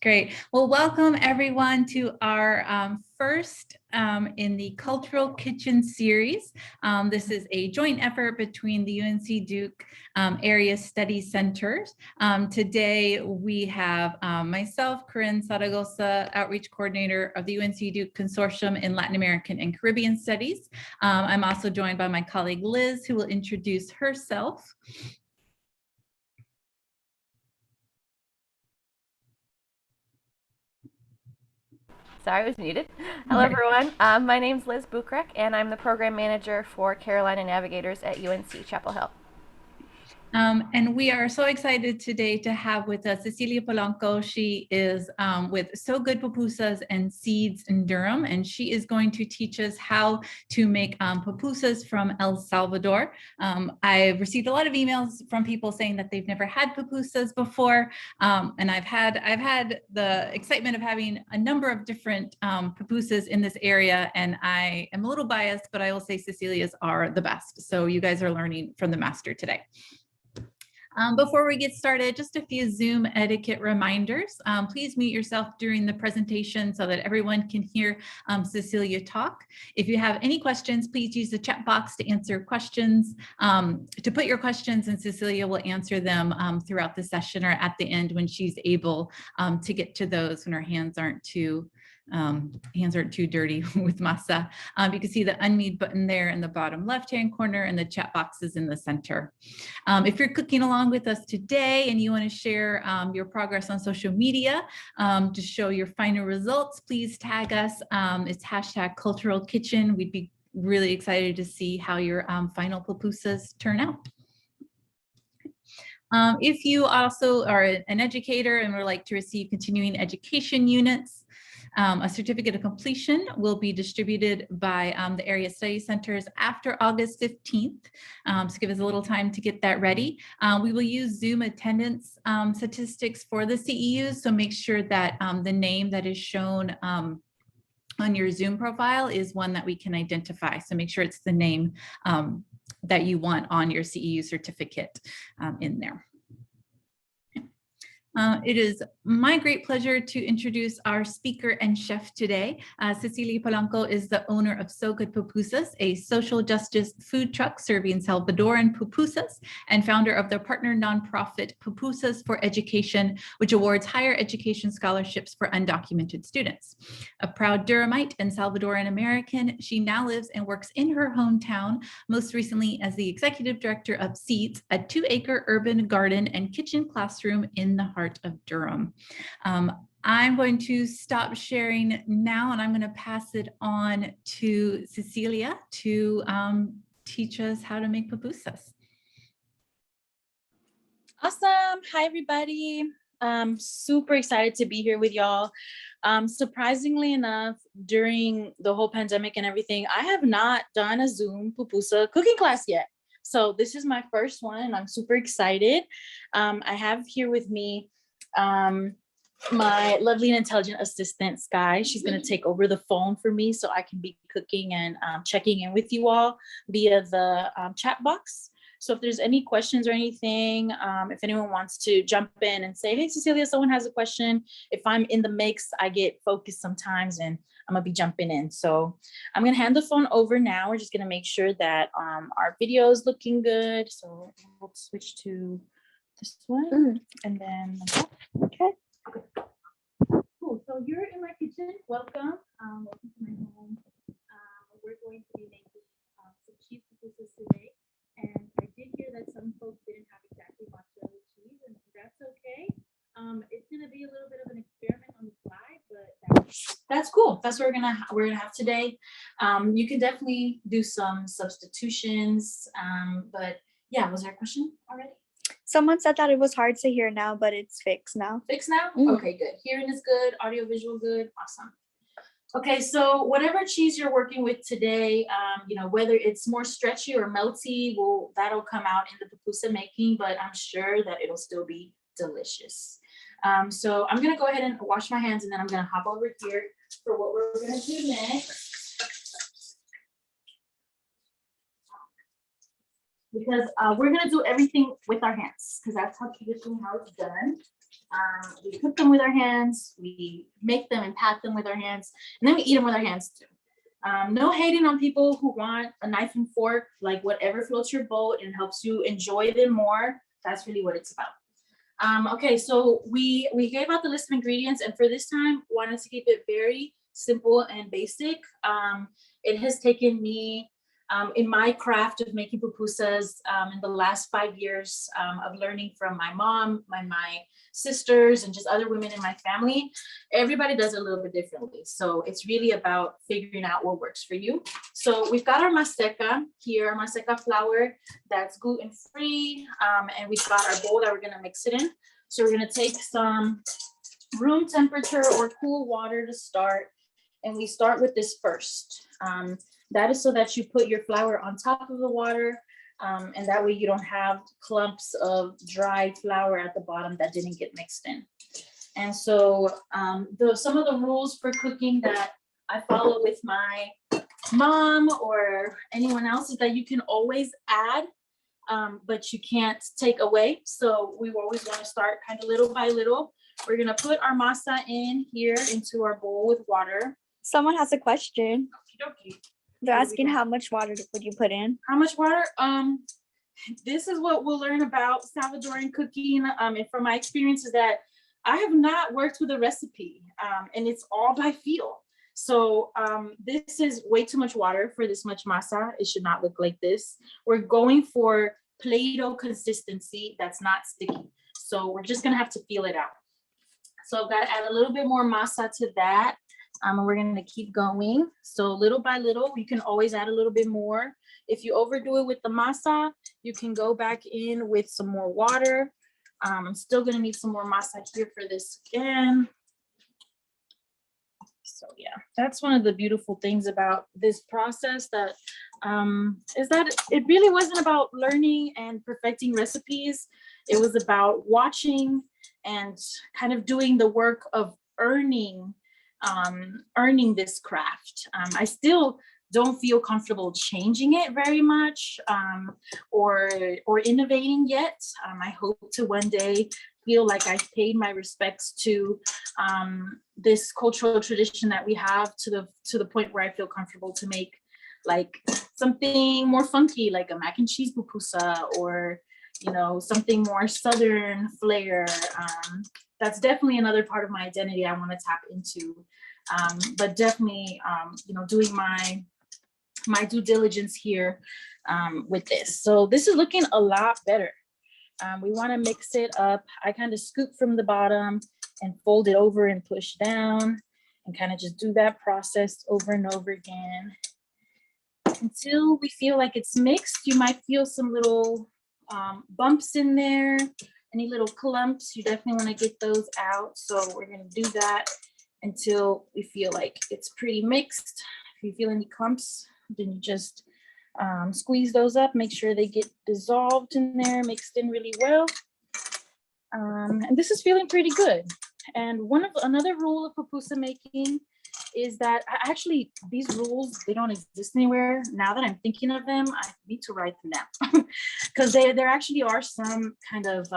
Great. Well, welcome everyone to our first in the Cultural Kitchen series. This is a joint effort between the UNC Duke Area Study Centers. Today we have myself, Corinne Zaragoza, Outreach Coordinator of the UNC Duke Consortium in Latin American and Caribbean Studies. I'm also joined by my colleague Liz, who will introduce herself. Sorry, I was muted. Hello, everyone. My name is Liz Bukrek, and I'm the Program Manager for Carolina Navigators at UNC Chapel Hill. And we are so excited today to have with us Cecilia Polanco. She is with So Good Pupusas and Seeds in Durham, and she is going to teach us how to make pupusas from El Salvador. I've received a lot of emails from people saying that they've never had pupusas before, and I've had the excitement of having a number of different pupusas in this area, and I am a little biased, but I will say Cecilia's are the best. So you guys are learning from the master today. Before we get started, just a few Zoom etiquette reminders. Please mute yourself during the presentation so that everyone can hear Cecilia talk. If you have any questions, please use the chat box to answer questions, to put your questions, and Cecilia will answer them throughout the session or at the end when she's able to get to those when her hands aren't too dirty with masa. You can see the unmute button there in the bottom left-hand corner, and the chat box is in the center. If you're cooking along with us today and you want to share your progress on social media to show your final results, please tag us. It's #culturalkitchen. We'd be really excited to see how your final pupusas turn out. If you also are an educator and would like to receive continuing education units, a certificate of completion will be distributed by the area study centers after August 15th. So give us a little time to get that ready. We will use Zoom attendance statistics for the CEUs, so make sure that the name that is shown on your Zoom profile is one that we can identify. So make sure it's the name that you want on your CEU certificate in there. It is my great pleasure to introduce our speaker and chef today. Cecilia Polanco is the owner of So Good Pupusas, a social justice food truck serving Salvadoran pupusas, and founder of the partner nonprofit Pupusas for Education, which awards higher education scholarships for undocumented students. A proud Durhamite and Salvadoran American, she now lives and works in her hometown, most recently as the executive director of Seeds, a 2-acre urban garden and kitchen classroom in the heart of Durham. I'm going to stop sharing now, and I'm going to pass it on to Cecilia to teach us how to make pupusas. Awesome. Hi, everybody. I'm super excited to be here with y'all. Surprisingly enough, during the whole pandemic and everything, I have not done a Zoom pupusa cooking class yet. So this is my first one, and I'm super excited. I have here with me my lovely and intelligent assistant, Sky. She's going to take over the phone for me so I can be cooking and checking in with you all via the chat box. So if there's any questions or anything, if anyone wants to jump in and say, hey, Cecilia, someone has a question. If I'm in the mix, I get focused sometimes and I'm gonna be jumping in. So I'm gonna hand the phone over now. We're just gonna make sure that our video is looking good. So we'll switch to this one and then, okay. Cool, so you're in my kitchen, welcome. Welcome to my home. We're going to be making some cheese pupusas today. And I did hear that some folks didn't have exactly mozzarella cheese, and that's okay. It's gonna be a little bit of an experiment on the fly, but that's cool. That's what we're gonna have today. You can definitely do some substitutions, but yeah, was there a question already? Someone said that it was hard to hear now, but it's fixed now. Fixed now? Okay, good. Hearing is good, audio visual good, awesome. Okay, so whatever cheese you're working with today, whether it's more stretchy or melty, that'll come out in the pupusa making, but I'm sure that it'll still be delicious. So I'm gonna go ahead and wash my hands, and then I'm gonna hop over here for what we're gonna do next. Because we're gonna do everything with our hands, because that's how traditionally how it's done. We cook them with our hands, we make them and pat them with our hands, and then we eat them with our hands too. No hating on people who want a knife and fork, like whatever floats your boat and helps you enjoy them more. That's really what it's about. Okay, so we gave out the list of ingredients, and for this time, wanted to keep it very simple and basic. It has taken me in my craft of making pupusas in the last 5 years of learning from my mom, my sisters, and just other women in my family. Everybody does it a little bit differently. So it's really about figuring out what works for you. So we've got our maseca here, maseca flour that's gluten-free. And we've got our bowl that we're gonna mix it in. So we're gonna take some room temperature or cool water to start. And we start with this first. That is so that you put your flour on top of the water, and that way you don't have clumps of dried flour at the bottom that didn't get mixed in. And so some of the rules for cooking that I follow with my mom or anyone else is that you can always add, but you can't take away. So we always want to start kind of little by little. We're gonna put our masa in here into our bowl with water. Someone has a question. Okey-dokey. They're asking how much water would you put in? How much water? This is what we'll learn about Salvadoran cooking. And from my experience is that I have not worked with a recipe, and it's all by feel. So this is way too much water for this much masa. It should not look like this. We're going for Play-Doh consistency that's not sticky. So we're just gonna have to feel it out. So I've got to add a little bit more masa to that. And we're gonna keep going. So little by little, you can always add a little bit more. If you overdo it with the masa, you can go back in with some more water. I'm still gonna need some more masa here for this again. So yeah, that's one of the beautiful things about this process that is that it really wasn't about learning and perfecting recipes. It was about watching and kind of doing the work of earning this craft. I still don't feel comfortable changing it very much or innovating yet. I hope to one day feel like I've paid my respects to this cultural tradition that we have to the point where I feel comfortable to make like something more funky, like a mac and cheese pupusa, or something more Southern flair. That's definitely another part of my identity I want to tap into. But definitely, doing my due diligence here with this. So this is looking a lot better. We want to mix it up. I kind of scoop from the bottom and fold it over and push down and kind of just do that process over and over again until we feel like it's mixed. You might feel some little bumps in there, any little clumps. You definitely want to get those out. So we're going to do that until we feel like it's pretty mixed. If you feel any clumps, then you just squeeze those up, make sure they get dissolved in there, mixed in really well. And this is feeling pretty good. And another rule of pupusa making is that these rules, they don't exist anywhere. Now that I'm thinking of them, I need to write them down because there actually are some kind of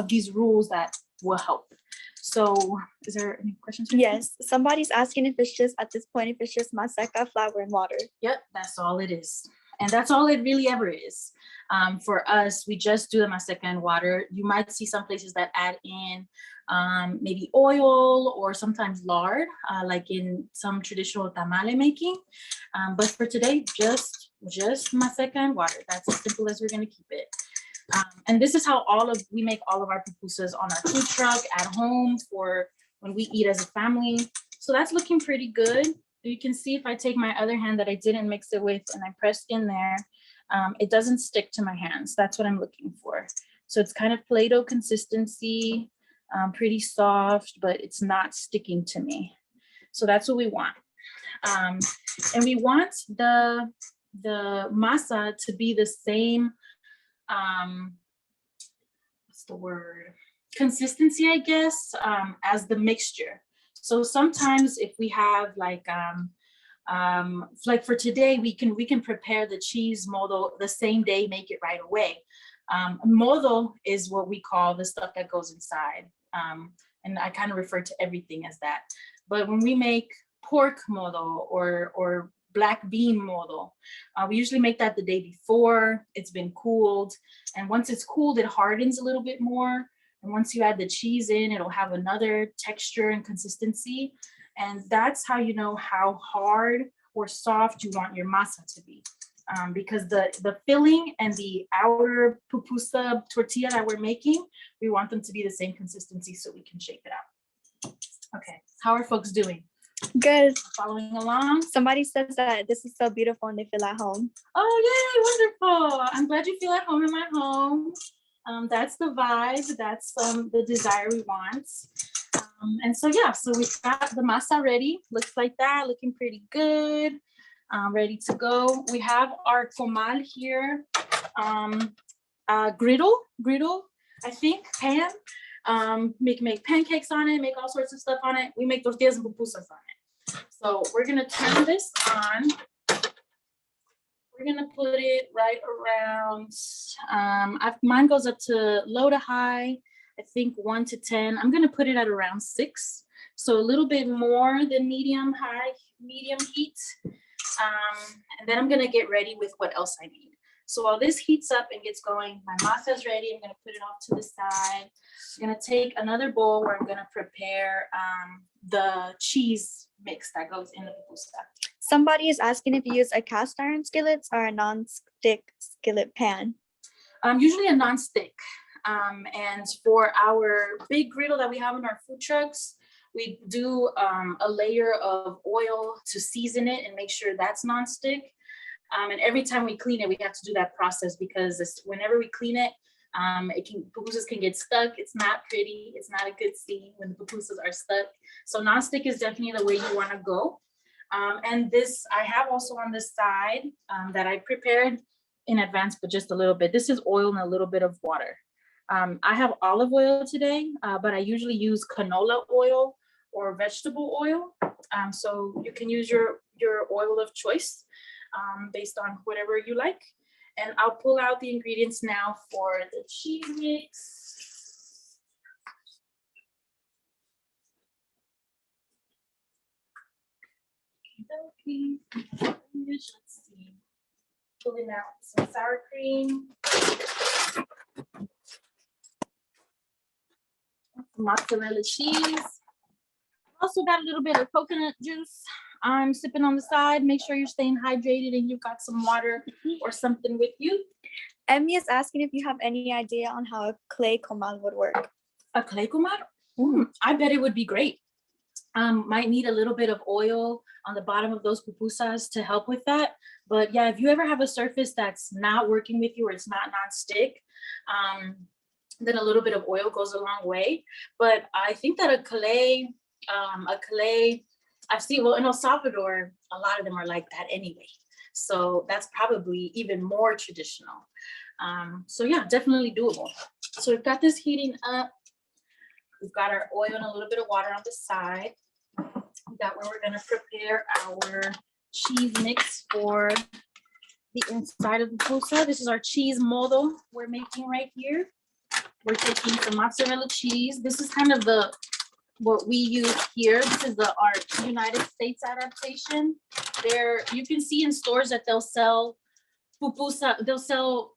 these rules that will help. So is there any questions? Yes, somebody's asking if it's just, at this point, if it's just maseca, flour, and water. Yep, that's all it is. And that's all it really ever is. For us, we just do the maseca and water. You might see some places that add in maybe oil or sometimes lard, like in some traditional tamale making. But for today, just maseca and water. That's as simple as we're gonna keep it. And this is how we make all of our pupusas on our food truck at home for when we eat as a family. So that's looking pretty good. You can see if I take my other hand that I didn't mix it with and I press in there, it doesn't stick to my hands. That's what I'm looking for. So it's kind of Play-Doh consistency, pretty soft, but it's not sticking to me. So that's what we want. And we want the masa to be the same, what's the word? Consistency, I guess, as the mixture. So sometimes if we have like for today, we can prepare the cheese modo the same day, make it right away. Modo is what we call the stuff that goes inside. And I kind of refer to everything as that. But when we make pork modo or black bean modo, we usually make that the day before it's been cooled. And once it's cooled, it hardens a little bit more. And once you add the cheese in, it'll have another texture and consistency. And that's how you know how hard or soft you want your masa to be. Because the filling and the outer pupusa tortilla that we're making, we want them to be the same consistency so we can shape it out. Okay, how are folks doing? Good. Following along? Somebody says that this is so beautiful and they feel at home. Oh, yay, wonderful. I'm glad you feel at home in my home. That's the vibe. That's the desire we want. And so, yeah, so we've got the masa ready. Looks like that, looking pretty good. Ready to go. We have our comal here. Griddle, I think, pan. Make pancakes on it, make all sorts of stuff on it. We make tortillas and pupusas on it. So we're gonna turn this on. We're gonna put it right around, mine goes up to low to high, I think 1 to 10. I'm gonna put it at around 6. So a little bit more than medium heat. And then I'm gonna get ready with what else I need. So while this heats up and gets going, my masa is ready. I'm gonna put it off to the side. I'm gonna take another bowl where I'm gonna prepare the cheese mix that goes in the pupusa. Somebody is asking if you use a cast iron skillet or a non-stick skillet pan. Usually a non-stick. And for our big griddle that we have in our food trucks, we do a layer of oil to season it and make sure that's non-stick. And every time we clean it, we have to do that process because whenever we clean it, pupusas can get stuck. It's not pretty. It's not a good scene when the pupusas are stuck. So non-stick is definitely the way you want to go. And this I have also on the side that I prepared in advance, but just a little bit. This is oil and a little bit of water. I have olive oil today, but I usually use canola oil or vegetable oil. So you can use your oil of choice based on whatever you like. And I'll pull out the ingredients now for the cheese mix. Let's see. Pulling out some sour cream. Mozzarella cheese. Also got a little bit of coconut juice. I'm sipping on the side. Make sure you're staying hydrated and you've got some water or something with you. Emmy is asking if you have any idea on how a clay comal would work. A clay comal? I bet it would be great. Might need a little bit of oil on the bottom of those pupusas to help with that. But yeah, if you ever have a surface that's not working with you or it's not non-stick, then a little bit of oil goes a long way. But I think that a clay, I've seen, well, in El Salvador, a lot of them are like that anyway. So that's probably even more traditional. So yeah, definitely doable. So we've got this heating up. We've got our oil and a little bit of water on the side. We got where we're gonna prepare our cheese mix for the inside of the pupusa. This is our cheese modo we're making right here. We're taking some mozzarella cheese. This is kind of what we use here. This is our United States adaptation. You can see in stores that they'll sell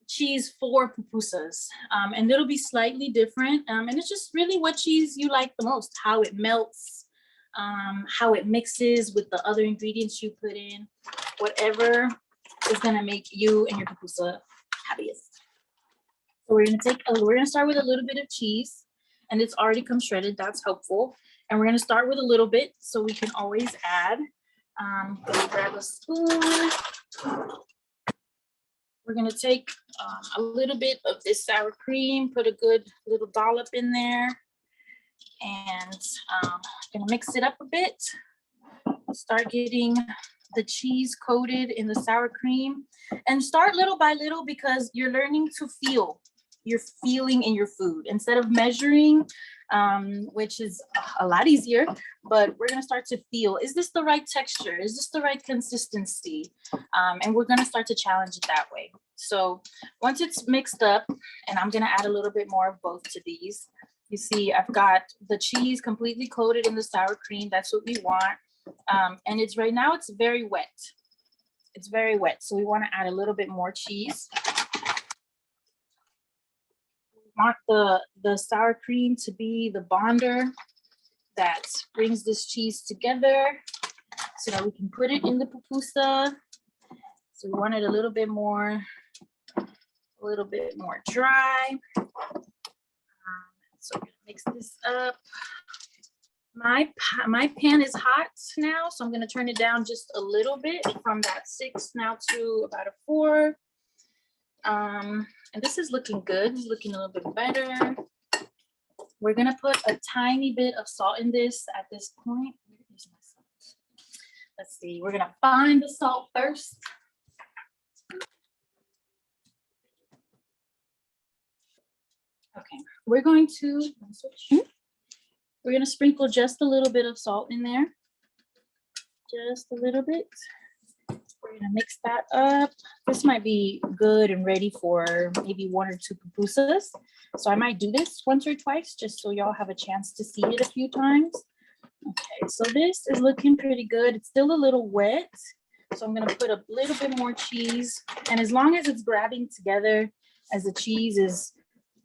cheese for pupusas, and it'll be slightly different. And it's just really what cheese you like the most, how it melts, how it mixes with the other ingredients you put in, whatever is gonna make you and your pupusa happiest. So we're gonna start with a little bit of cheese, and it's already come shredded. That's helpful. And we're gonna start with a little bit so we can always add. Let me grab a spoon. We're gonna take a little bit of this sour cream, put a good little dollop in there, and gonna mix it up a bit. Start getting the cheese coated in the sour cream, and start little by little because you're learning to feel. You're feeling in your food instead of measuring, which is a lot easier, but we're gonna start to feel, is this the right texture? Is this the right consistency? And we're gonna start to challenge it that way. So once it's mixed up, and I'm gonna add a little bit more of both to these, You see, I've got the cheese completely coated in the sour cream. That's what we want. And it's right now, it's very wet. It's very wet. So we want to add a little bit more cheese. We want the sour cream to be the bonder that brings this cheese together so that we can put it in the pupusa. So we want it a little bit more dry. So we're gonna mix this up. My pan is hot now, so I'm gonna turn it down just a little bit from that 6 now to about a 4. And this is looking good. It's looking a little bit better. We're gonna put a tiny bit of salt in this at this point. Where's my salt? Let's see. We're gonna find the salt first. Okay, we're going to sprinkle just a little bit of salt in there. Just a little bit. We're gonna mix that up. This might be good and ready for maybe 1 or 2 pupusas. So I might do this once or twice just so y'all have a chance to see it a few times. Okay, so this is looking pretty good. It's still a little wet. So I'm gonna put a little bit more cheese. And as long as it's grabbing together, as the cheese is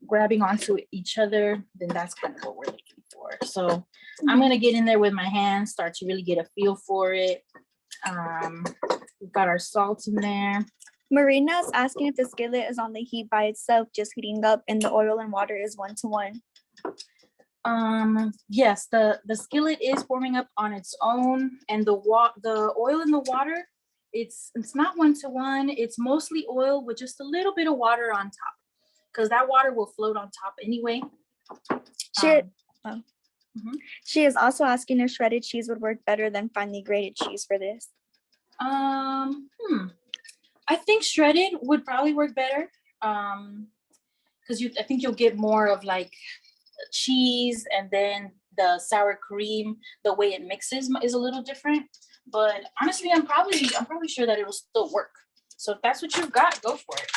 grabbing onto each other, then that's kind of what we're looking for. So I'm gonna get in there with my hands, start to really get a feel for it. We've got our salt in there. Marina is asking if the skillet is on the heat by itself, just heating up, and the oil and water is 1 to 1. Yes, the skillet is warming up on its own, and the oil in the water, it's not 1 to 1. It's mostly oil with just a little bit of water on top, because that water will float on top anyway. She is also asking if shredded cheese would work better than finely grated cheese for this. I think shredded would probably work better. Because I think you'll get more of like cheese, and then the sour cream, the way it mixes is a little different. But honestly, I'm probably sure that it will still work. So if that's what you've got, go for it.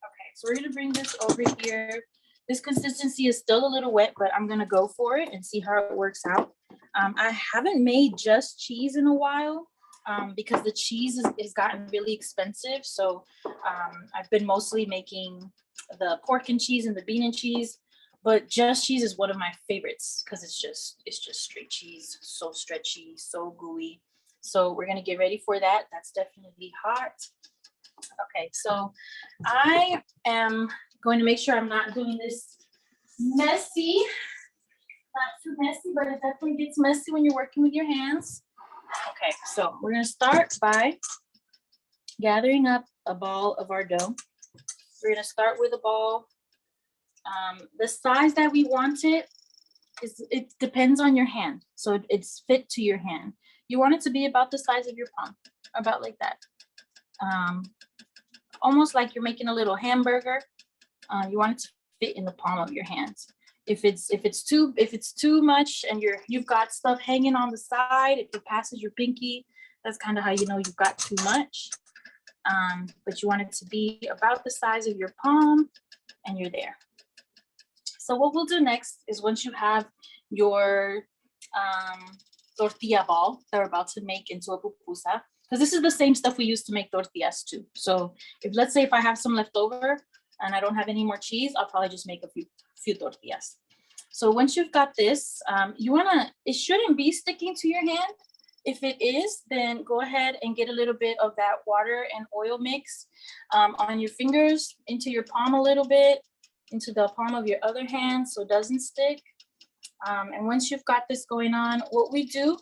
Okay, so we're gonna bring this over here. This consistency is still a little wet, but I'm gonna go for it and see how it works out. I haven't made just cheese in a while because the cheese has gotten really expensive. So I've been mostly making the pork and cheese and the bean and cheese, but just cheese is one of my favorites because it's just straight cheese, so stretchy, so gooey. So we're gonna get ready for that. That's definitely hot. Okay, so I am going to make sure I'm not doing this messy. Not too messy, but it definitely gets messy when you're working with your hands. Okay, so we're gonna start by gathering up a ball of our dough. We're gonna start with a ball. The size that we want it depends on your hand. So it's fit to your hand. You want it to be about the size of your palm, about like that. Almost like you're making a little hamburger. You want it to fit in the palm of your hands. If it's too much and you've got stuff hanging on the side, if it passes your pinky, that's kind of how you know you've got too much. But you want it to be about the size of your palm, and you're there. So what we'll do next is, once you have your tortilla ball that we're about to make into a pupusa, because this is the same stuff we use to make tortillas too. So let's say if I have some left over and I don't have any more cheese, I'll probably just make a few tortillas. So once you've got this, it shouldn't be sticking to your hand. If it is, then go ahead and get a little bit of that water and oil mix on your fingers, into your palm a little bit, into the palm of your other hand so it doesn't stick. And once you've got this going on, what we do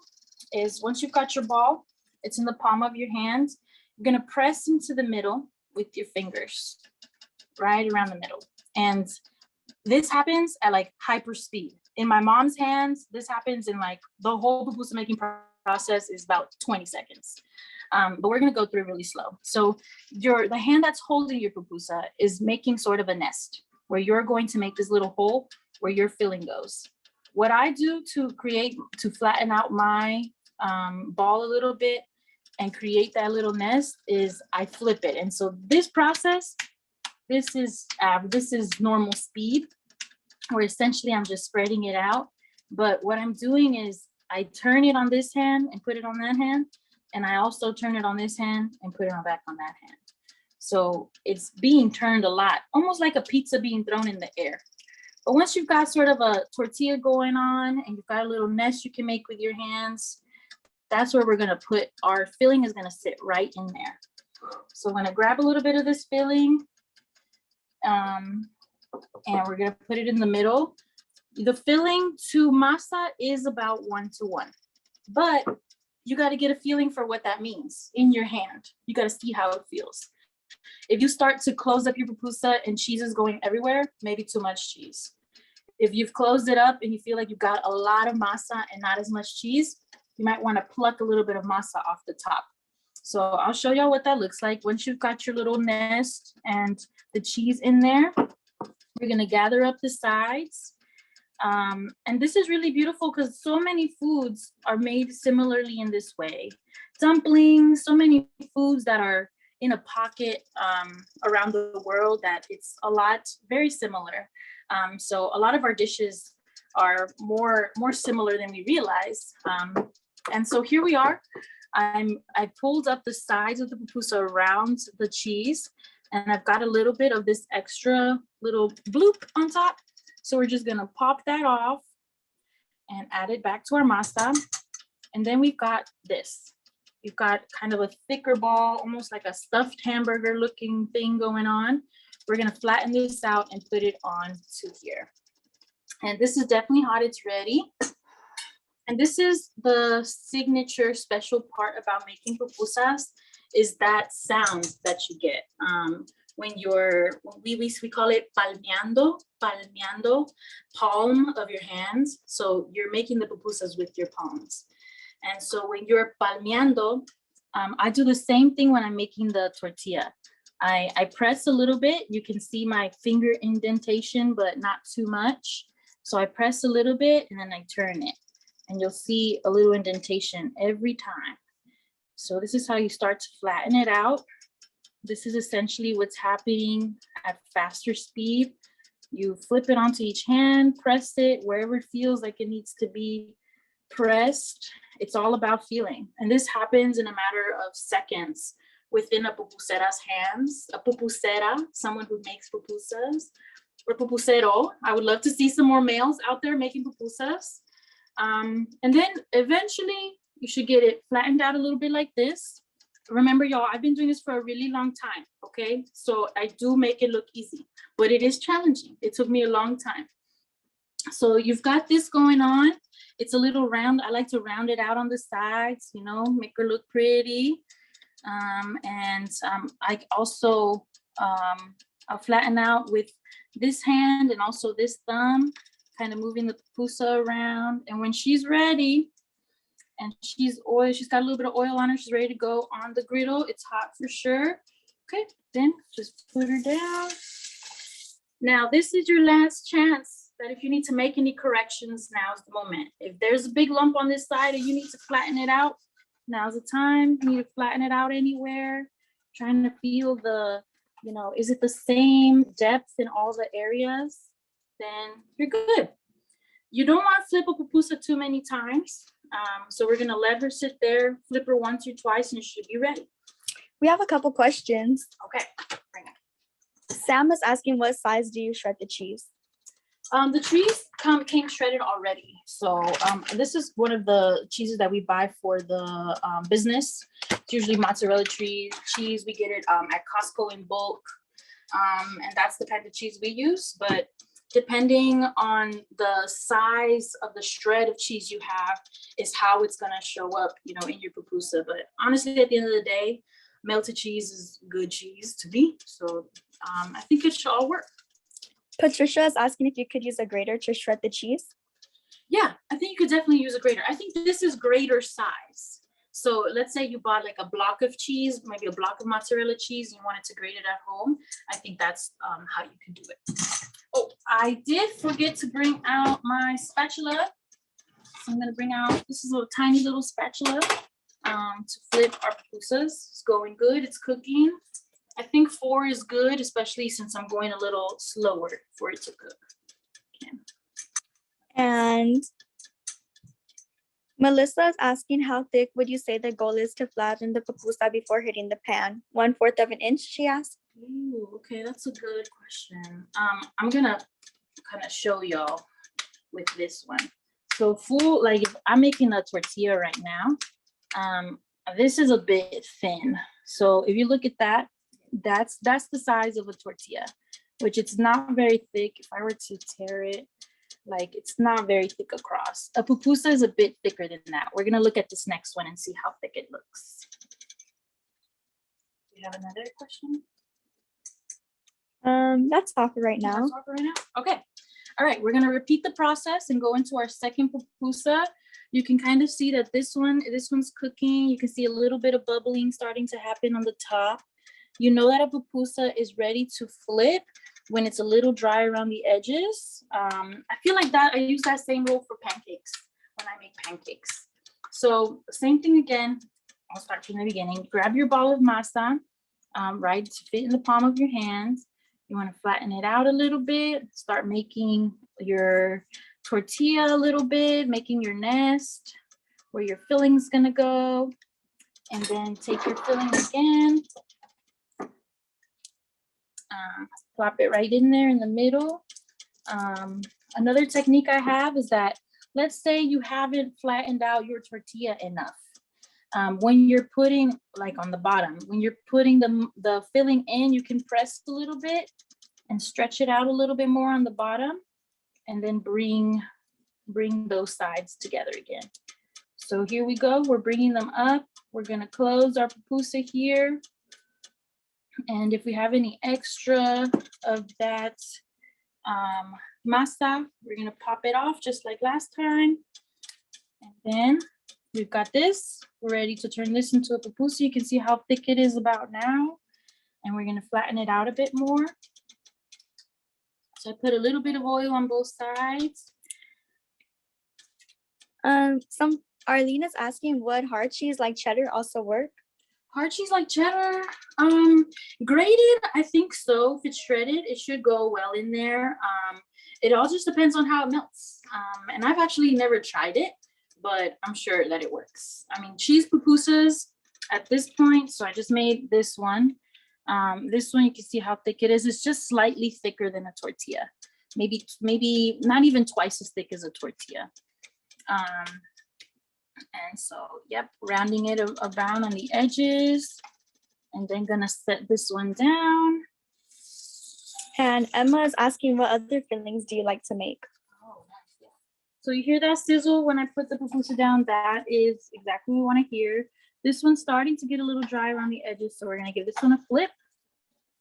is, once you've got your ball, it's in the palm of your hand, you're gonna press into the middle with your fingers, right around the middle. And this happens at like hyper speed. In my mom's hands, this happens in like the whole pupusa making process is about 20 seconds. But we're gonna go through really slow. So the hand that's holding your pupusa is making sort of a nest where you're going to make this little hole where your filling goes. What I do to flatten out my ball a little bit and create that little nest is I flip it. And so this process, this is normal speed. where essentially I'm just spreading it out. But what I'm doing is I turn it on this hand and put it on that hand. And I also turn it on this hand and put it on back on that hand. So it's being turned a lot, almost like a pizza being thrown in the air. But once you've got sort of a tortilla going on and you've got a little nest you can make with your hands, that's where we're gonna put our filling is gonna sit right in there. So I'm gonna grab a little bit of this filling and we're gonna put it in the middle. The filling to masa is about 1-to-1, but you got to get a feeling for what that means in your hand. You got to see how it feels. If you start to close up your pupusa and cheese is going everywhere, maybe too much cheese. If you've closed it up and you feel like you've got a lot of masa and not as much cheese, you might want to pluck a little bit of masa off the top. So I'll show y'all what that looks like. Once you've got your little nest and the cheese in there, we're going to gather up the sides. And this is really beautiful because so many foods are made similarly in this way. Dumplings, so many foods that are in a pocket around the world that it's a lot very similar. So a lot of our dishes are more similar than we realize. And so here we are. I pulled up the sides of the pupusa around the cheese, and I've got a little bit of this extra little bloop on top. So we're just gonna pop that off and add it back to our masa. And then we've got this. We've got kind of a thicker ball, almost like a stuffed hamburger looking thing going on. We're gonna flatten this out and put it on to here. And this is definitely hot, it's ready. And this is the signature special part about making pupusas, is that sound that you get. When we call it palmeando, palm of your hands. So you're making the pupusas with your palms. And so when you're palmeando, I do the same thing when I'm making the tortilla. I press a little bit. You can see my finger indentation, but not too much. So I press a little bit and then I turn it. And you'll see a little indentation every time. So this is how you start to flatten it out. This is essentially what's happening at faster speed. You flip it onto each hand, press it wherever it feels like it needs to be pressed. It's all about feeling. And this happens in a matter of seconds within a pupusera's hands. A pupusera, someone who makes pupusas, or pupusero. I would love to see some more males out there making pupusas. And then eventually you should get it flattened out a little bit like this. Remember, y'all, I've been doing this for a really long time, okay? So I do make it look easy, but it is challenging. It took me a long time. So you've got this going on. It's a little round. I like to round it out on the sides, you know, make her look pretty. I also, I'll flatten out with this hand and also this thumb, kind of moving the pupusa around. And when she's ready, and she's got a little bit of oil on her, she's ready to go on the griddle. It's hot for sure. Okay, then just put her down. Now, this is your last chance that if you need to make any corrections, now's the moment. If there's a big lump on this side and you need to flatten it out, now's the time. You need to flatten it out anywhere. Trying to feel the, you know, is it the same depth in all the areas? Then you're good. You don't want to flip a pupusa too many times. So we're gonna let her sit there, flip her once or twice, and it should be ready. We have a couple questions. Okay, bring it. Sam is asking, what size do you shred the cheese? The cheese came shredded already. So this is one of the cheeses that we buy for the business. It's usually mozzarella cheese. We get it at Costco in bulk. And that's the kind of cheese we use. But depending on the size of the shred of cheese you have is how it's gonna show up, you know, in your pupusa. But honestly, at the end of the day, melted cheese is good cheese to me. So I think it should all work. Patricia is asking if you could use a grater to shred the cheese. Yeah, I think you could definitely use a grater. I think this is grater size. So let's say you bought like a block of cheese, maybe a block of mozzarella cheese, and you wanted to grate it at home. I think that's how you can do it. Oh, I did forget to bring out my spatula. So I'm gonna bring out, this is a tiny little spatula to flip our pupusas. It's going good, it's cooking. I think 4 is good, especially since I'm going a little slower for it to cook. can. And Melissa is asking, how thick would you say the goal is to flatten the pupusa before hitting the pan? 1/4 of an inch, she asked. Ooh, okay, that's a good question. I'm gonna kind of show y'all with this one. So full, like if I'm making a tortilla right now, this is a bit thin. So if you look at that, that's the size of a tortilla, which it's not very thick. If I were to tear it, like it's not very thick across. A pupusa is a bit thicker than that. We're gonna look at this next one and see how thick it looks. We have another question? That's all for right now. That's all for right now? Okay. All right, we're gonna repeat the process and go into our second pupusa. You can kind of see that this one's cooking. You can see a little bit of bubbling starting to happen on the top. You know that a pupusa is ready to flip when it's a little dry around the edges. I feel like that I use that same rule for pancakes when I make pancakes. So same thing again. I'll start from the beginning. Grab your ball of masa, right, to fit in the palm of your hands. You want to flatten it out a little bit. Start making your tortilla a little bit, making your nest where your filling's gonna go. And then take your filling again. Plop it right in there in the middle. Another technique I have is that, let's say you haven't flattened out your tortilla enough. When you're putting, like on the bottom, when you're putting the filling in, you can press a little bit and stretch it out a little bit more on the bottom, and then bring those sides together again. So here we go, we're bringing them up. We're gonna close our pupusa here. And if we have any extra of that masa, we're gonna pop it off just like last time. And then we've got this. We're ready to turn this into a pupusa. You can see how thick it is about now. And we're gonna flatten it out a bit more. So I put a little bit of oil on both sides. Arlene is asking, would hard cheese like cheddar also work? Hard cheese like cheddar, grated, I think so. If it's shredded, it should go well in there. It all just depends on how it melts. And I've actually never tried it, but I'm sure that it works. I mean, cheese pupusas at this point, so I just made this one. This one, you can see how thick it is. It's just slightly thicker than a tortilla. Maybe not even twice as thick as a tortilla. And so, yep, rounding it around on the edges, and then gonna set this one down. And Emma is asking, what other fillings do you like to make? Oh, nice. So you hear that sizzle when I put the pupusa down? That is exactly what we want to hear. This one's starting to get a little dry around the edges, so we're gonna give this one a flip.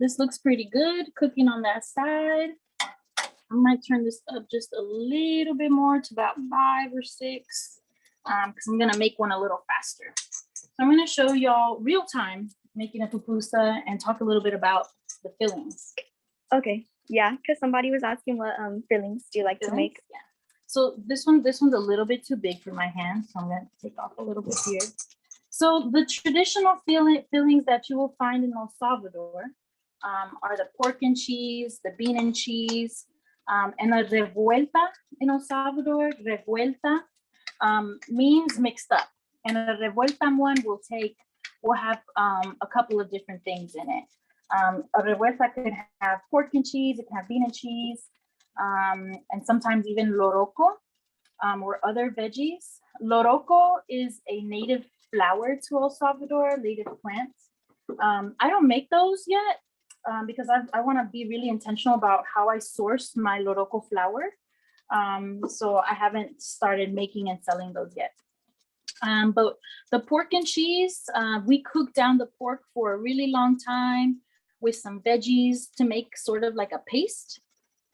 This looks pretty good, cooking on that side. I might turn this up just a little bit more to about 5 or 6. Because I'm gonna make one a little faster. So I'm gonna show y'all real time making a pupusa and talk a little bit about the fillings. Okay, yeah, because somebody was asking what fillings do you like to make? Yeah. So this one's a little bit too big for my hand, so I'm gonna take off a little bit here. So the traditional fillings that you will find in El Salvador are the pork and cheese, the bean and cheese, and a revuelta in El Salvador. Revuelta means mixed up, and a revuelta one will have a couple of different things in it. A revuelta could have pork and cheese, it can have bean and cheese, and sometimes even loroco or other veggies. Loroco is a native flower to El Salvador, native plant. I don't make those yet because I want to be really intentional about how I source my loroco flower. So I haven't started making and selling those yet. But the pork and cheese, we cook down the pork for a really long time with some veggies to make sort of like a paste.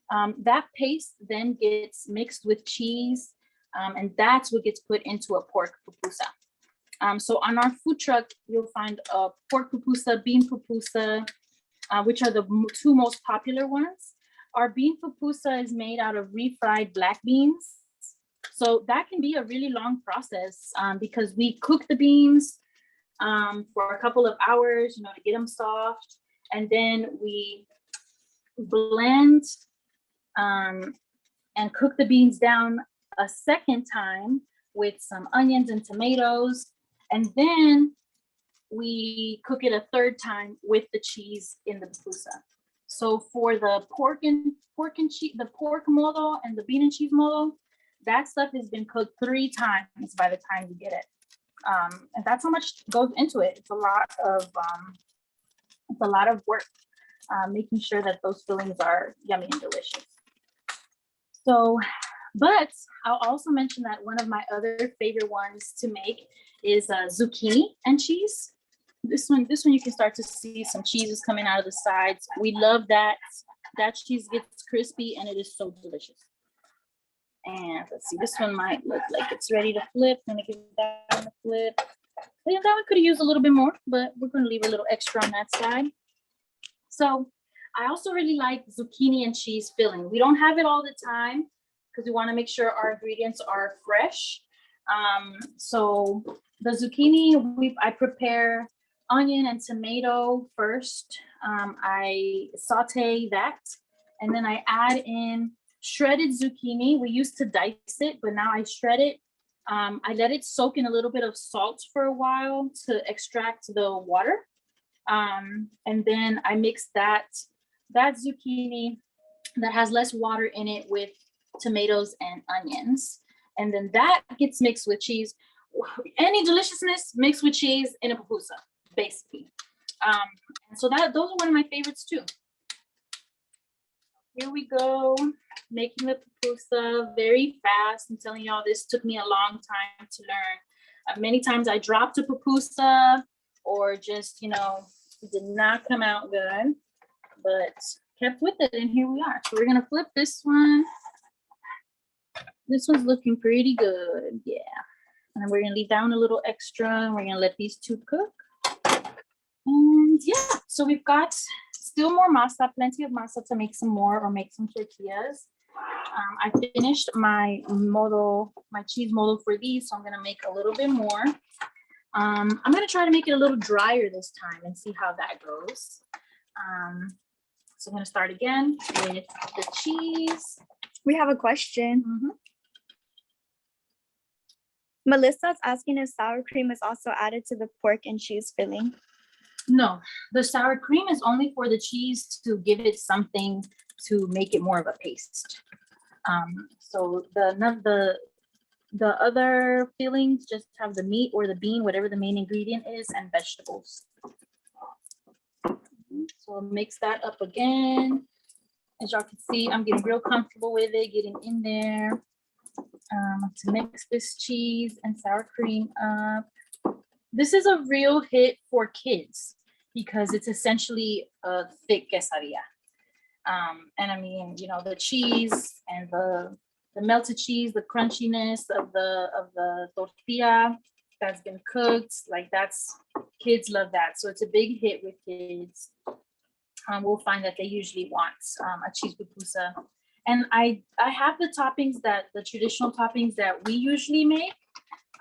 That paste then gets mixed with cheese, and that's what gets put into a pork pupusa. So on our food truck, you'll find a pork pupusa, bean pupusa, which are the two most popular ones. Our bean pupusa is made out of refried black beans. So that can be a really long process because we cook the beans for a couple of hours, to get them soft. And then we blend and cook the beans down a second time with some onions and tomatoes. And then we cook it a third time with the cheese in the pupusa. So for the pork and cheese, the pork modo and the bean and cheese modo, that stuff has been cooked 3 times by the time you get it. And that's how much goes into it. It's a lot of work, making sure that those fillings are yummy and delicious. So, but I'll also mention that one of my other favorite ones to make is zucchini and cheese. This one you can start to see some cheeses coming out of the sides. We love that. That cheese gets crispy and it is so delicious. And let's see, this one might look like it's ready to flip. I'm gonna give that one a flip. Yeah, that one could have used a little bit more, but we're gonna leave a little extra on that side. So I also really like zucchini and cheese filling. We don't have it all the time because we want to make sure our ingredients are fresh. So the zucchini, I prepare onion and tomato first. I saute that, and then I add in shredded zucchini. We used to dice it, but now I shred it. I let it soak in a little bit of salt for a while to extract the water. And then I mix that zucchini that has less water in it with tomatoes and onions. And then that gets mixed with cheese. Any deliciousness mixed with cheese in a pupusa, basically. And so those are one of my favorites too. Here we go, making the pupusa very fast. I'm telling y'all, this took me a long time to learn. Many times I dropped a pupusa or just, it did not come out good, but kept with it, and here we are. So we're gonna flip this one. This one's looking pretty good, yeah. And then we're gonna leave down a little extra, and we're gonna let these 2 cook. And yeah, so we've got still more masa, plenty of masa to make some more or make some tortillas. I finished my cheese model for these, so I'm gonna make a little bit more. I'm gonna try to make it a little drier this time and see how that goes. So I'm gonna start again with the cheese. We have a question. Mm-hmm. Melissa's asking if sour cream is also added to the pork and cheese filling. No, the sour cream is only for the cheese to give it something to make it more of a paste. So the other fillings just have the meat or the bean, whatever the main ingredient is, and vegetables. So I'll mix that up again. As y'all can see, I'm getting real comfortable with it, getting in there. To mix this cheese and sour cream up. This is a real hit for kids because it's essentially a thick quesadilla. And I mean, the cheese and the melted cheese, the crunchiness of the tortilla that's been cooked, kids love that. So it's a big hit with kids. We'll find that they usually want a cheese pupusa. And I have the traditional toppings that we usually make.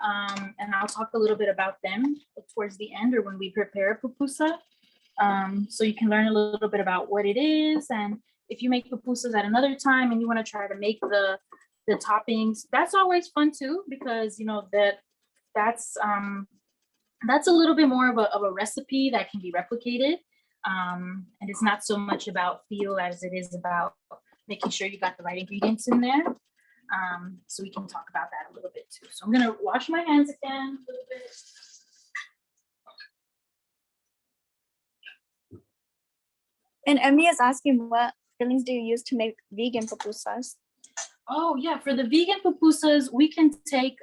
And I'll talk a little bit about them towards the end or when we prepare a pupusa. So you can learn a little bit about what it is. And if you make pupusas at another time and you want to try to make the toppings, that's always fun too, because that's a little bit more of a recipe that can be replicated. And it's not so much about feel as it is about making sure you got the right ingredients in there. So we can talk about that a little bit too. So I'm gonna wash my hands again a little bit. And Emmy is asking, what fillings do you use to make vegan pupusas? Oh yeah, for the vegan pupusas, we can take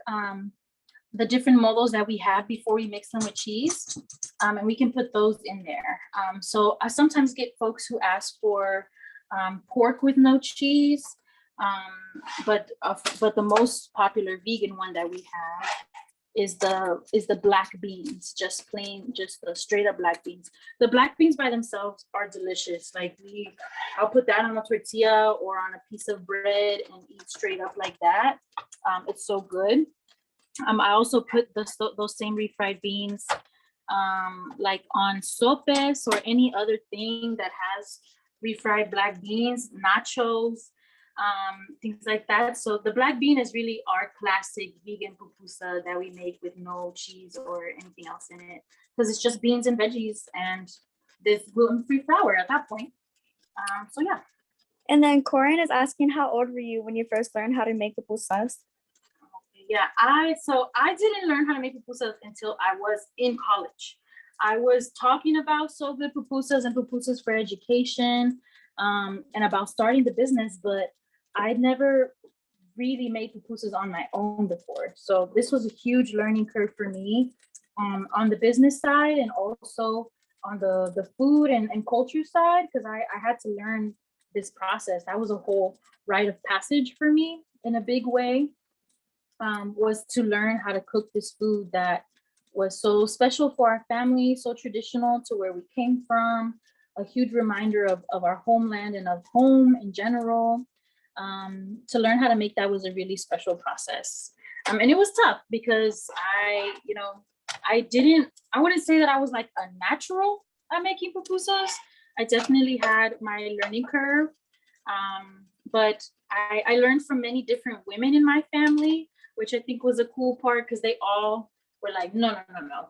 the different modos that we have before we mix them with cheese, and we can put those in there. So I sometimes get folks who ask for pork with no cheese, but the most popular vegan one that we have is the black beans, just the straight up black beans. The black beans by themselves are delicious. I'll put that on a tortilla or on a piece of bread and eat straight up like that. It's so good. I also put those same refried beans on sopes or any other thing that has refried black beans, nachos. things like that. So the black bean is really our classic vegan pupusa that we make with no cheese or anything else in it, because it's just beans and veggies and this gluten-free flour at that point. So yeah. And then Corin is asking, how old were you when you first learned how to make pupusas? Yeah, I didn't learn how to make pupusas until I was in college. I was talking about So Good Pupusas and Pupusas for Education, and about starting the business, but I'd never really made pupusas on my own before. So this was a huge learning curve for me, on the business side and also on the food and culture side, because I had to learn this process. That was a whole rite of passage for me in a big way, was to learn how to cook this food that was so special for our family, so traditional to where we came from, a huge reminder of our homeland and of home in general. To learn how to make that was a really special process. And it was tough because I wouldn't say that I was like a natural at making pupusas. I definitely had my learning curve. But I learned from many different women in my family, which I think was a cool part, because they all were like, no,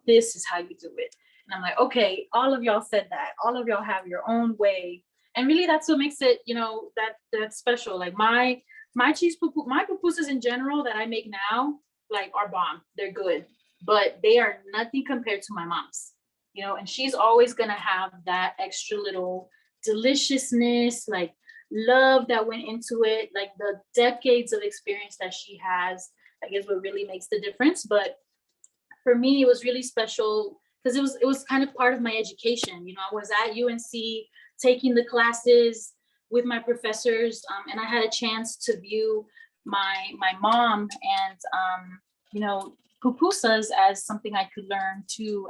this is how you do it. And I'm like, okay, all of y'all said that. All of y'all have your own way. And really that's what makes it, that's special. Like my pupusas in general that I make now, like, are bomb. They're good, but they are nothing compared to my mom's, and she's always gonna have that extra little deliciousness, like love that went into it, like the decades of experience that she has, I guess, what really makes the difference. But for me, it was really special because it was kind of part of my education. I was at UNC taking the classes with my professors, and I had a chance to view my mom and pupusas as something I could learn too,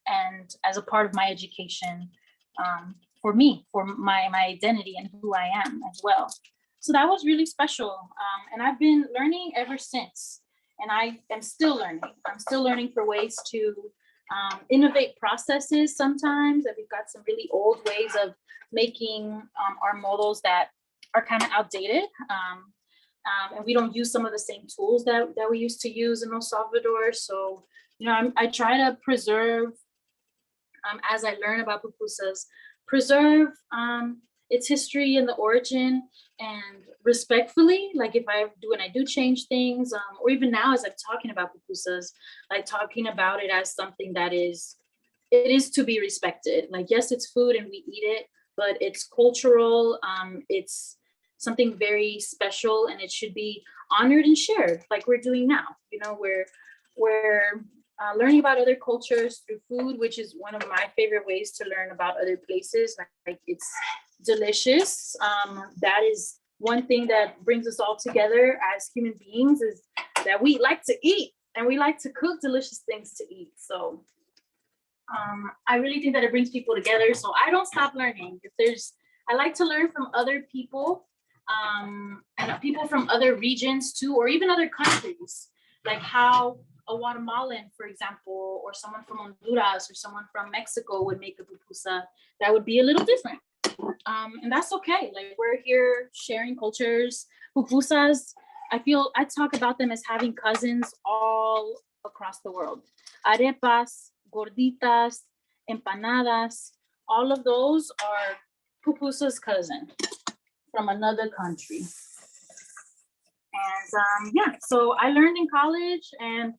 and as a part of my education, for me, for my identity and who I am as well. So that was really special, and I've been learning ever since, and I am still learning. I'm still learning for ways to innovate processes sometimes. That we've got some really old ways of making our models that are kind of outdated, and we don't use some of the same tools that we used to use in El Salvador. So I try to preserve, as I learn about pupusas, preserve its history and the origin, and respectfully, like if I do change things, or even now as I'm talking about pupusas, like talking about it as something that it is to be respected. Like, yes, it's food and we eat it, but it's cultural. It's something very special, and it should be honored and shared, like we're doing now. We're learning about other cultures through food, which is one of my favorite ways to learn about other places. Like, it's delicious. That is one thing that brings us all together as human beings, is that we like to eat and we like to cook delicious things to eat. So I really think that it brings people together. So I don't stop learning. I like to learn from other people, and people from other regions too, or even other countries, like how a Guatemalan, for example, or someone from Honduras or someone from Mexico would make a pupusa that would be a little different. And that's okay. Like, we're here sharing cultures. Pupusas, I talk about them as having cousins all across the world. Arepas, gorditas, empanadas, all of those are pupusas' cousin from another country. And so I learned in college, and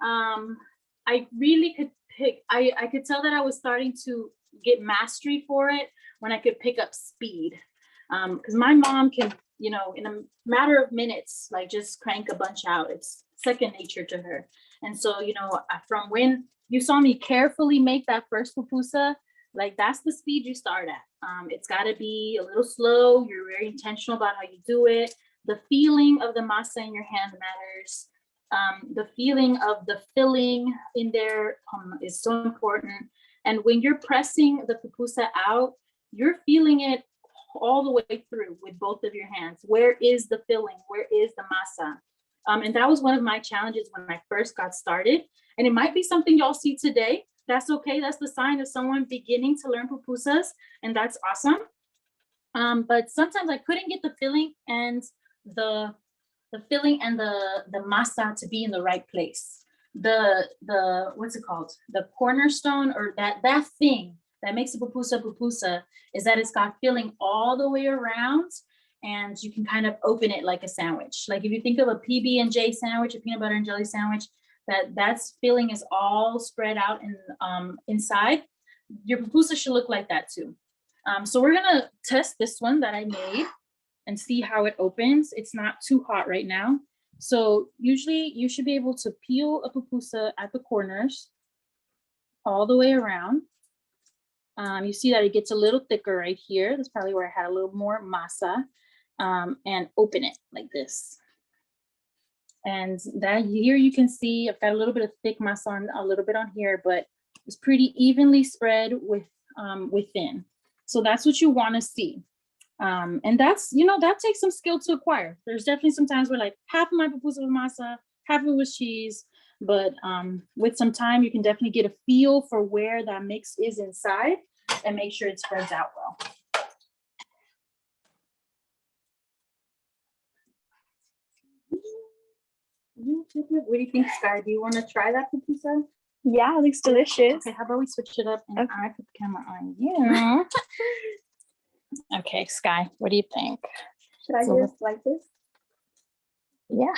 I really could I could tell that I was starting to get mastery for it when I could pick up speed. Because my mom can, in a matter of minutes, like, just crank a bunch out. It's second nature to her. And so, from when you saw me carefully make that first pupusa, like, that's the speed you start at. It's got to be a little slow. You're very intentional about how you do it. The feeling of the masa in your hand matters. The feeling of the filling in there is so important. And when you're pressing the pupusa out, you're feeling it all the way through with both of your hands. Where is the filling? Where is the masa? And that was one of my challenges when I first got started. And it might be something y'all see today. That's okay. That's the sign of someone beginning to learn pupusas, and that's awesome. But sometimes I couldn't get the filling and the masa to be in the right place. The what's it called? The cornerstone, or that thing that makes a pupusa is that it's got filling all the way around, and you can kind of open it like a sandwich. Like if you think of a PB&J sandwich, a peanut butter and jelly sandwich, that's filling is all spread out in inside. Your pupusa should look like that too. So we're gonna test this one that I made and see how it opens. It's not too hot right now. So usually you should be able to peel a pupusa at the corners all the way around. You see that it gets a little thicker right here. That's probably where I had a little more masa, and open it like this. And that here you can see I've got a little bit of thick masa on a little bit on here, but it's pretty evenly spread with within. So that's what you want to see. And that's, that takes some skill to acquire. There's definitely some times where like half of my pupusa was masa, half of it was cheese, but with some time, you can definitely get a feel for where that mix is inside and make sure it spreads out well. What do you think, Sky? Do you want to try that pupusa? Yeah, it looks delicious. Okay, how about we switch it up and Okay. I put the camera on you. Okay, Sky, what do you think? Should I So- just like this? Yeah.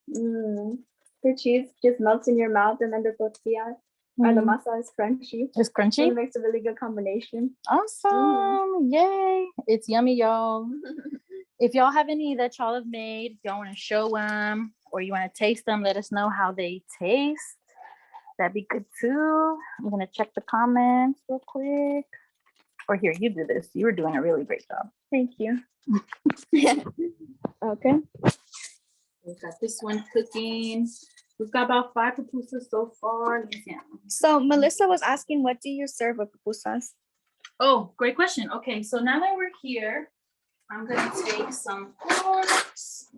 The cheese just melts in your mouth, and then the tortilla or the masa is crunchy. It's So crunchy. it makes a really good combination. Awesome. Yay. It's yummy, y'all. If y'all have any that y'all have made, y'all want to show them or you want to taste them, let us know how they taste. That'd be good too. I'm going to check the comments real quick. Or here, you do this. You were doing a really great job. Thank you. Okay. We've got this one cooking. We've got about 5 pupusas so far. Let me see. So Melissa was asking, what do you serve with pupusas? Oh, great question. Okay, so now that we're here, I'm gonna take some forks.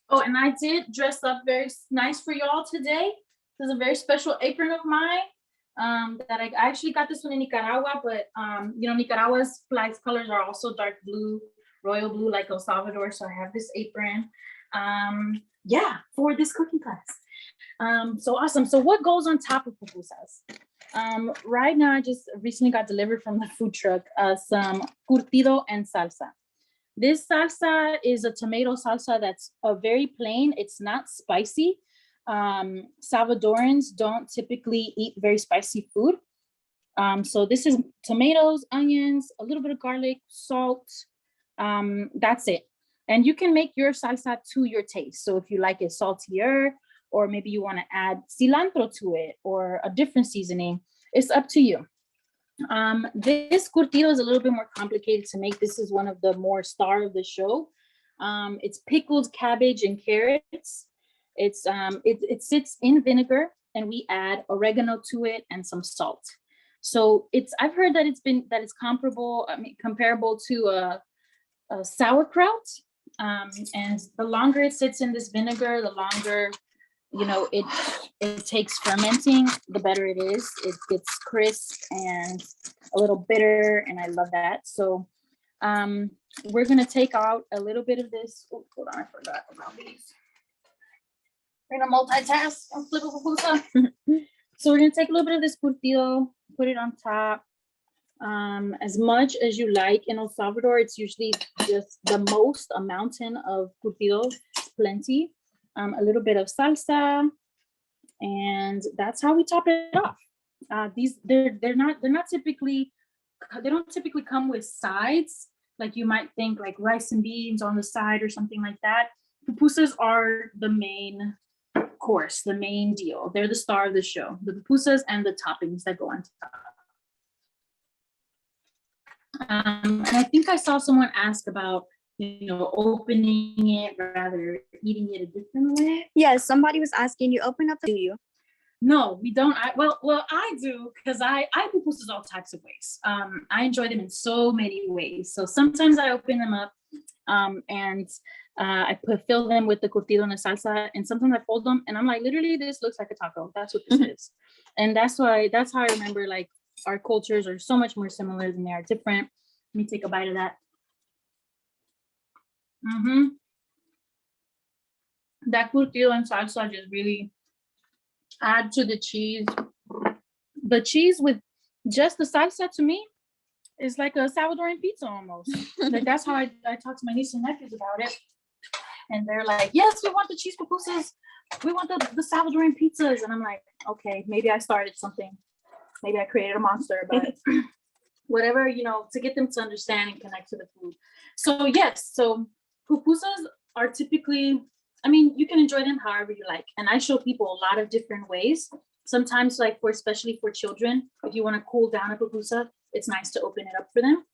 Oh, and I did dress up very nice for y'all today. This is a very special apron of mine. That I actually got this one in Nicaragua, but Nicaragua's flag colors are also dark blue, royal blue, like El Salvador. So I have this apron. For this cooking class. So awesome. So what goes on top of pupusas? Right now, I just recently got delivered from the food truck some curtido and salsa. This salsa is a tomato salsa that's very plain. It's not spicy. Salvadorans don't typically eat very spicy food. So this is tomatoes, onions, a little bit of garlic, salt. That's it. And you can make your salsa to your taste. So if you like it saltier, or maybe you want to add cilantro to it or a different seasoning, it's up to you. This curtido is a little bit more complicated to make. This is one of the more star of the show. It's pickled cabbage and carrots. It sits in vinegar, and we add oregano to it and some salt. So I've heard that it's comparable to a sauerkraut. And the longer it sits in this vinegar, the longer it takes fermenting, the better it is. It gets crisp and a little bitter, and I love that. So we're gonna take out a little bit of this. Oh, hold on, I forgot about these. We're gonna multitask and flip a pupusa. So we're gonna take a little bit of this curtido, put it on top. As much as you like. In El Salvador, it's usually just the most, a mountain of curtido, plenty. A little bit of salsa, and that's how we top it off. They don't typically come with sides like you might think, like rice and beans on the side or something like that. Pupusas are the main course, the main deal. They're the star of the show, the pupusas and the toppings that go on top. And I think I saw someone ask about, opening it rather than eating it a different way. Yes, somebody was asking, you open up, do you? No, we don't. I do, because I pupusas all types of ways. I enjoy them in so many ways. So sometimes I open them up, and I fill them with the curtido and the salsa, and sometimes I fold them, and I'm like, literally, this looks like a taco. That's what this is, and that's how I remember, like, our cultures are so much more similar than they are different. Let me take a bite of that. That curtido and salsa just really add to the cheese. The cheese with just the salsa to me is like a Salvadoran pizza almost. Like that's how I talk to my nieces and nephews about it. And they're like, yes, we want the cheese pupusas. We want the Salvadoran pizzas. And I'm like, okay, maybe I started something. Maybe I created a monster, but whatever, to get them to understand and connect to the food. So yes, so pupusas are typically, you can enjoy them however you like. And I show people a lot of different ways. Sometimes especially for children, if you want to cool down a pupusa, it's nice to open it up for them.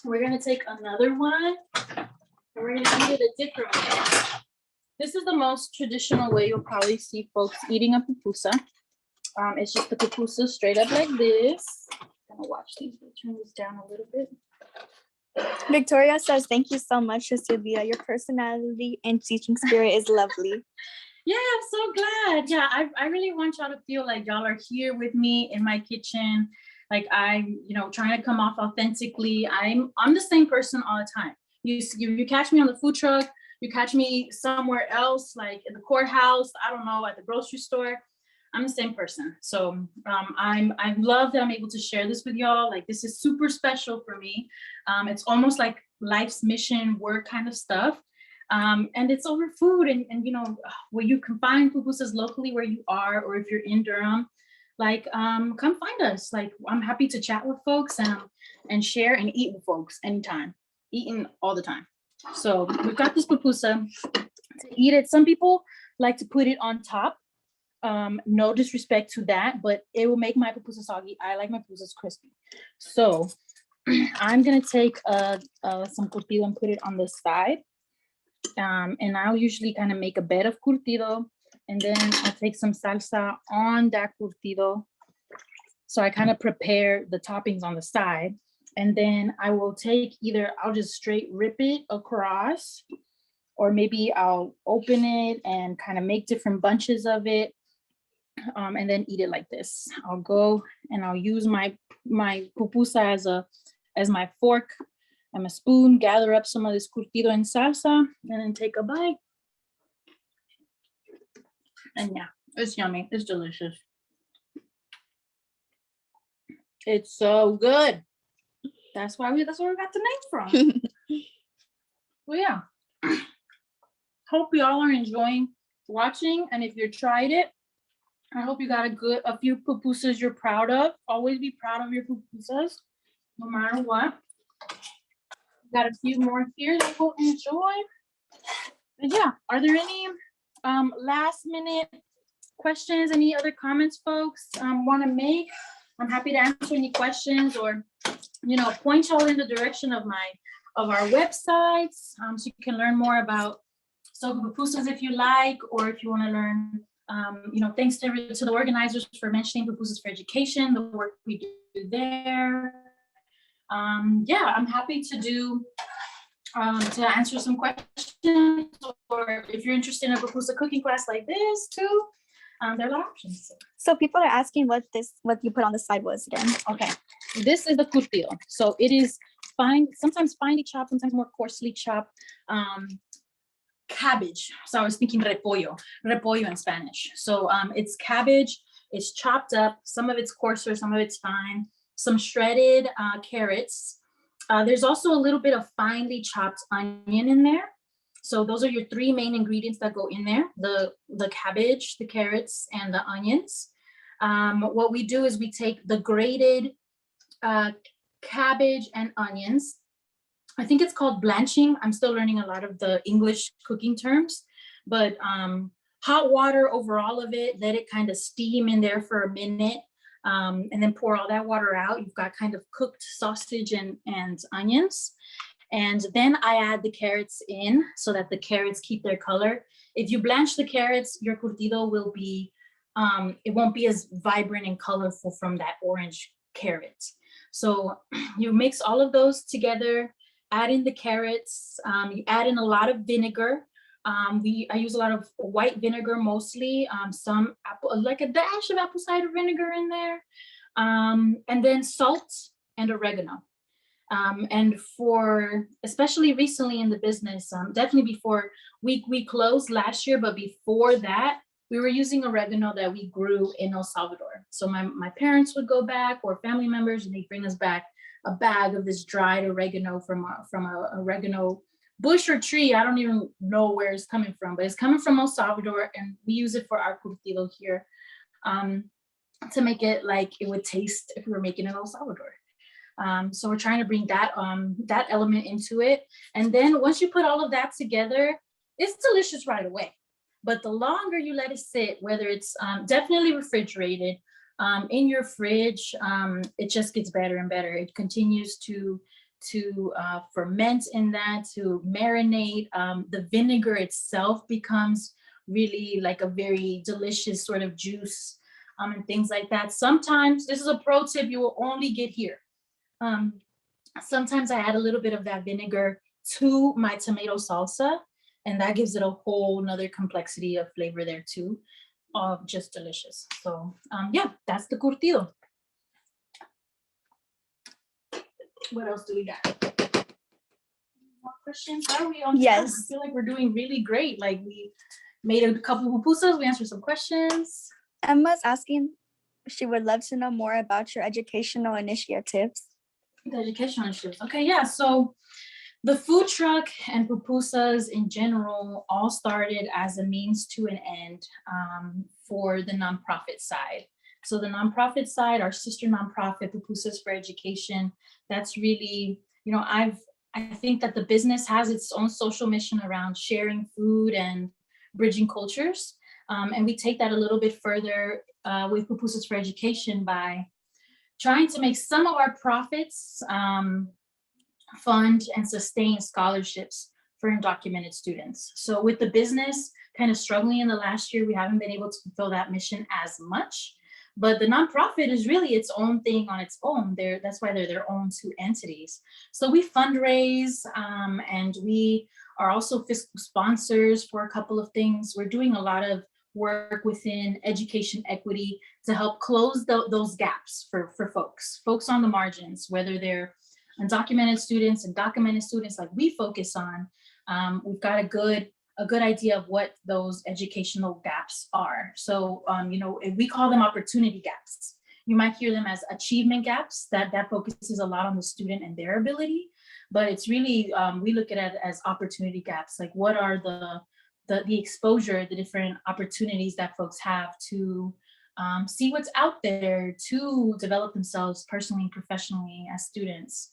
We're going to take another one and we're going to eat it a different way. This is the most traditional way you'll probably see folks eating a pupusa. It's just the pupusa straight up like this. I'm gonna watch these. Turn this down a little bit. Victoria says, thank you so much, Cecilia. Your personality and teaching spirit is lovely. Yeah, I'm so glad. Yeah, I really want y'all to feel like y'all are here with me in my kitchen. Like I'm, trying to come off authentically. I'm the same person all the time. You catch me on the food truck, you catch me somewhere else, like in the courthouse, I don't know, at the grocery store. I'm the same person. So I love that I'm able to share this with y'all. Like this is super special for me. It's almost like life's mission work kind of stuff. And it's over food and where you can find pupusas locally where you are, or if you're in Durham, come find us. Like I'm happy to chat with folks and share and eat with folks anytime, eating all the time. So we've got this pupusa to eat it. Some people like to put it on top. No disrespect to that, but it will make my pupusa soggy. I like my pupusas crispy. So I'm gonna take some curtido and put it on the side. And I'll usually kind of make a bed of curtido, and then I'll take some salsa on that curtido. So I kind of prepare the toppings on the side, and then I will take I'll just straight rip it across, or maybe I'll open it and kind of make different bunches of it. And then eat it like this. I'll go and I'll use my pupusa as my fork and my spoon, gather up some of this curtido and salsa, and then take a bite. And yeah, it's yummy. It's delicious. It's so good. That's where we got the name from. Well, yeah. Hope y'all are enjoying watching, and if you tried it, I hope you got a few pupusas you're proud of. Always be proud of your pupusas, no matter what. Got a few more here that we'll enjoy. And yeah, are there any last minute questions, any other comments folks want to make? I'm happy to answer any questions or, point y'all in the direction of our websites, so you can learn more about Soca Pupusas if you like, or if you want to learn. Thanks to the organizers for mentioning Pupusas for Education, the work we do there. I'm happy to answer some questions, or if you're interested in a pupusa cooking class like this too, there are a lot of options. So people are asking what you put on the side was again. Okay, this is the curtido. So it is sometimes finely chopped, sometimes more coarsely chopped. Cabbage. So I was thinking repollo in Spanish. So it's cabbage, it's chopped up, some of it's coarser, some of it's fine, some shredded carrots. There's also a little bit of finely chopped onion in there. So those are your three main ingredients that go in there, the cabbage, the carrots, and the onions. What we do is we take the grated cabbage and onions. I think it's called blanching. I'm still learning a lot of the English cooking terms, but hot water over all of it, let it kind of steam in there for a minute, and then pour all that water out. You've got kind of cooked sausage and onions. And then I add the carrots in so that the carrots keep their color. If you blanch the carrots, your curtido will be, it won't be as vibrant and colorful from that orange carrot. So you mix all of those together, add in the carrots, you add in a lot of vinegar. I use a lot of white vinegar mostly, some apple, like a dash of apple cider vinegar in there, and then salt and oregano. And for, especially recently in the business, definitely before we closed last year, but before that, we were using oregano that we grew in El Salvador. So my parents would go back, or family members, and they'd bring us back a bag of this dried oregano from a oregano bush or tree. I don't even know where it's coming from, but it's coming from El Salvador, and we use it for our curtido here, to make it like it would taste if we were making it in El Salvador. So we're trying to bring that that element into it. And then once you put all of that together, it's delicious right away. But the longer you let it sit, whether it's definitely refrigerated, in your fridge, it just gets better and better. It continues to ferment in that, to marinate. The vinegar itself becomes really like a very delicious sort of juice, and things like that. Sometimes, this is a pro tip you will only get here. Sometimes I add a little bit of that vinegar to my tomato salsa, and that gives it a whole nother complexity of flavor there too. Just delicious. So yeah, that's the curtido. What else do we got? More questions? How are we on time? Yes. I feel like we're doing really great. Like, we made a couple of pupusas, we answered some questions. Emma's asking, she would love to know more about your educational initiatives. The educational initiatives. Okay, yeah. So the food truck and pupusas in general all started as a means to an end, for the nonprofit side. So the nonprofit side, our sister nonprofit, Pupusas for Education, that's really, you know, I think that the business has its own social mission around sharing food and bridging cultures. And we take that a little bit further with Pupusas for Education by trying to make some of our profits fund and sustain scholarships for undocumented students. So with the business kind of struggling in the last year, we haven't been able to fulfill that mission as much. But the nonprofit is really its own thing on its own. That's why they're their own two entities. So we fundraise, and we are also fiscal sponsors for a couple of things. We're doing a lot of work within education equity to help close those gaps for folks on the margins, whether they're undocumented students and documented students like we focus on. We've got a good idea of what those educational gaps are. So, you know, we call them opportunity gaps. You might hear them as achievement gaps, that focuses a lot on the student and their ability, but it's really, we look at it as opportunity gaps. Like, what are the exposure, the different opportunities that folks have to see what's out there, to develop themselves personally and professionally as students.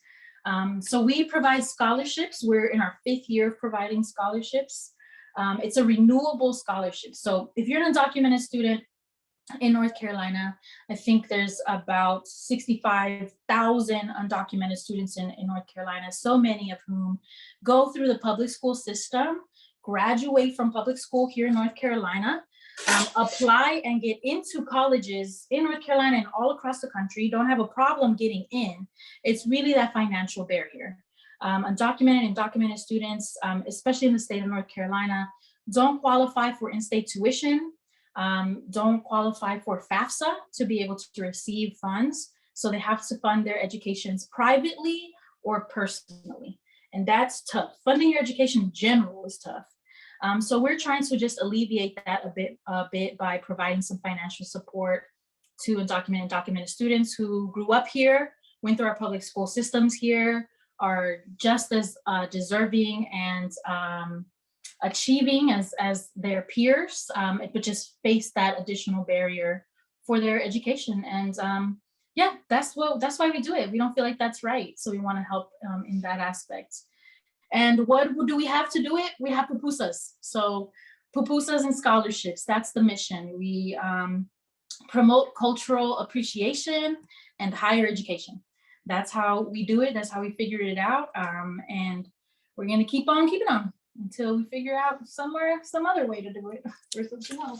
So we provide scholarships. We're in our 5th year of providing scholarships. It's a renewable scholarship. So if you're an undocumented student in North Carolina, I think there's about 65,000 undocumented students in North Carolina, so many of whom go through the public school system, graduate from public school here in North Carolina, apply and get into colleges in North Carolina and all across the country, don't have a problem getting in. It's really that financial barrier. Undocumented and documented students, especially in the state of North Carolina, don't qualify for in-state tuition, don't qualify for FAFSA to be able to receive funds. So they have to fund their educations privately or personally. And that's tough. Funding your education in general is tough. So we're trying to just alleviate that a bit by providing some financial support to undocumented and documented students who grew up here, went through our public school systems here, are just as deserving and achieving as their peers, but just face that additional barrier for their education. And yeah, that's why we do it. We don't feel like that's right. So we want to help in that aspect. And what do we have to do it? We have pupusas. So pupusas and scholarships, that's the mission. We promote cultural appreciation and higher education. That's how we do it. That's how we figured it out. And we're gonna keep on keeping on until we figure out some other way to do it or something else.